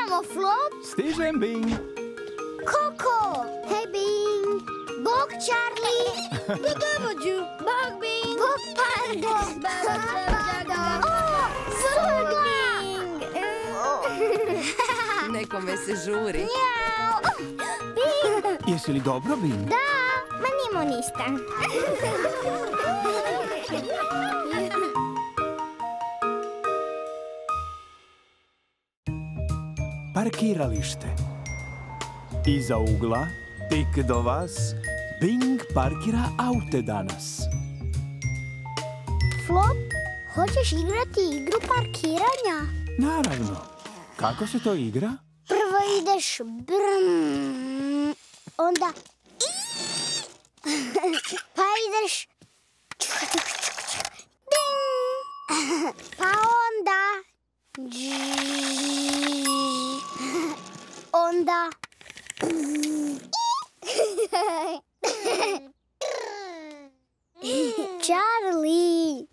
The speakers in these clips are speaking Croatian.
Stižemo, Flop. Stižem, Bing. Koko. Hej, Bing. Bog, Charlie. Dođu. Bog, Bing. Bog, pardon. Nekome se žuri. Bing. Jesi li dobro, Bing? Da, ma nimo ništa. Parkiralište. Iza ugla, tik do vas, Bing parkira aute danas. Flop, hoćeš igrati igru parkiranja? Naravno. Kako se to igra? Prvo ideš brm, onda pa ideš ding, pa onda onda Charlie.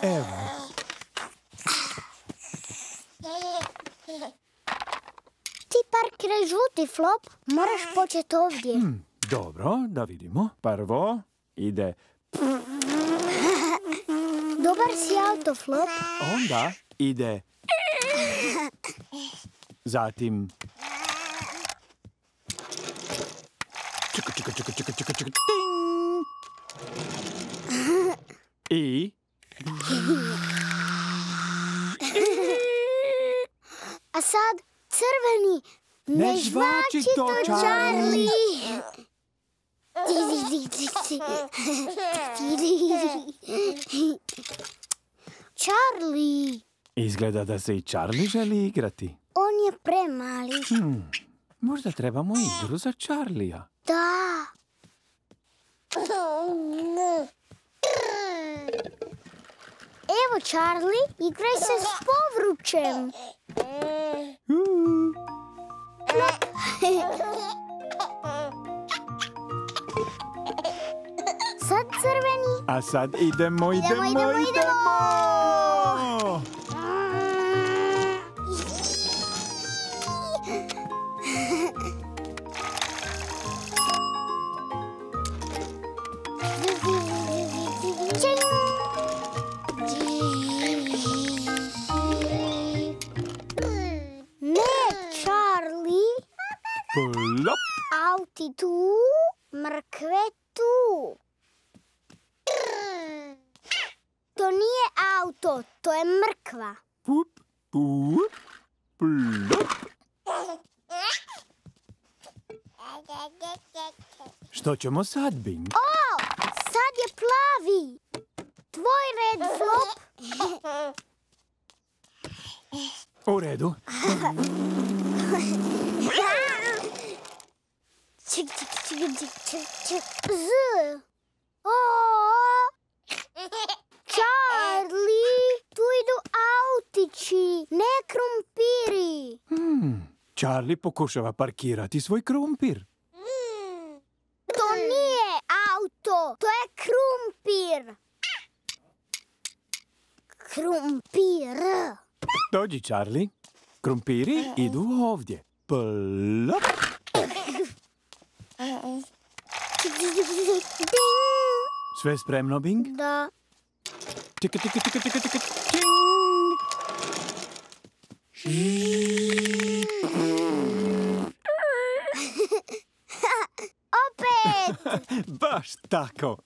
Evo. Ti parkiraj žuti, Flop. Moraš početi ovdje. Dobro, da vidimo. Prvo ide... Dobar si auto, Flop. Onda ide... Zatim... Čeka. Ting! I... A sad crveni. Ne žvači to, Charlie. Charlie. Izgleda da se i Charlie želi igrati. On je premali. Možda trebamo igru za Charlija. Da. Evo, Charlie, igraj se s povručem. Sad crveni. A sad idemo. Plop. Auti tu, mrkve tu. To nije auto, to je mrkva. Pup, pup, plop. Što ćemo sad, Bing? O, sad je plavi. Tvoj red, Flop. U redu. Čik. Z. O. Charlie, tu idu autići, ne krumpiri. Charlie pokušava parkirati svoj krumpir. To nije auto, to je krumpir. Krumpir. Dođi, Charlie. Krumpiri idu ovdje. Plop. Ding. Sve spremno, Bing? Da. Čika, čing! Opet! Baš tako.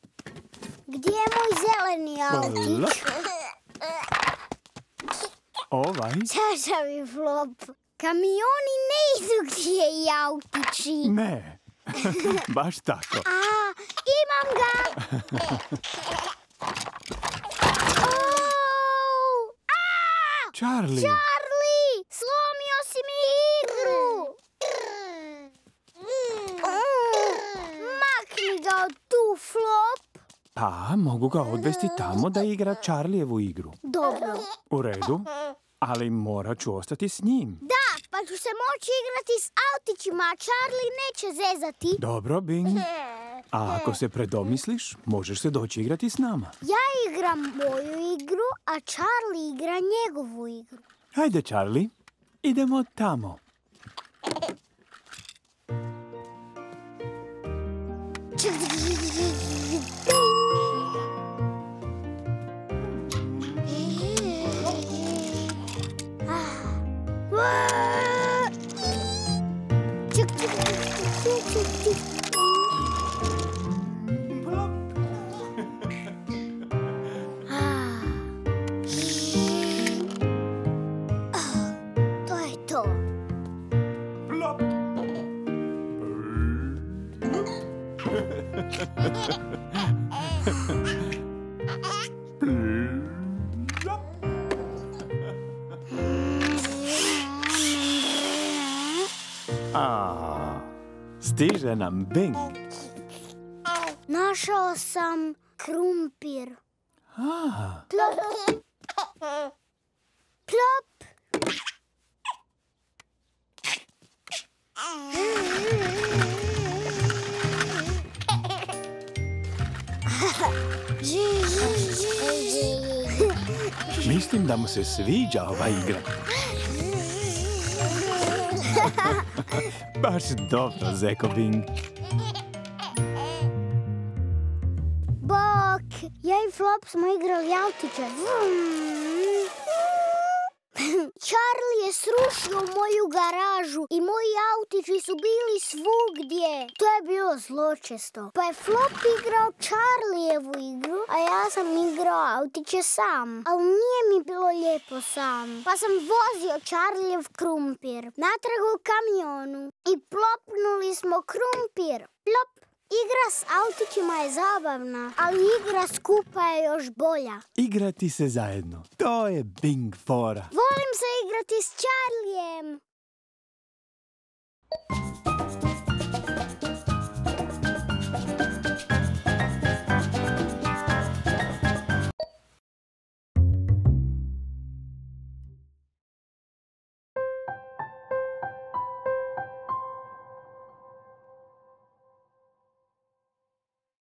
Gdje je moj zeleni autić? Ovaj? Čašavi, Flop. Kamioni ne idu gdje i autići. Ne. Baš tako. A, imam ga! Charlie! Charlie! Slomio si mi igru! Makni ga od tu, Flop! Pa, mogu ga odvesti tamo da igra Charliejevu igru. Dobro. U redu, ali morat ću ostati s njim. Da, pa ću se moći igrati s autićima, a Charlie neće zezati. Dobro, Bing. A ako se predomisliš, možeš se doći igrati s nama. Ja igram moju igru, a Charlie igra njegovu igru. Hajde, Charlie, Idemo tamo. To je to. Stiže nam Bing. Našao sam krumpir. Plop. Plop. Mislim da mu se sviđa ova igra. Baš dobro, zeko Bing. Bok, ja i Flop smo igrali autiće. Charlie je srušio moju garažu i moji autići su bili svugdje. To je bilo zločesto. Pa je Flop igrao Charliejevu igru, a ja sam igrao autiće sam. Ali nije mi bilo lijepo sam. Pa sam vozio Charliejev krumpir natrag u kamionu i plopnuli smo krumpir. Plop. Igra s autićima je zabavna, ali igra skupa je još bolja. Igrati se zajedno. To je Bing fora. Volim se igrati s Charliejem.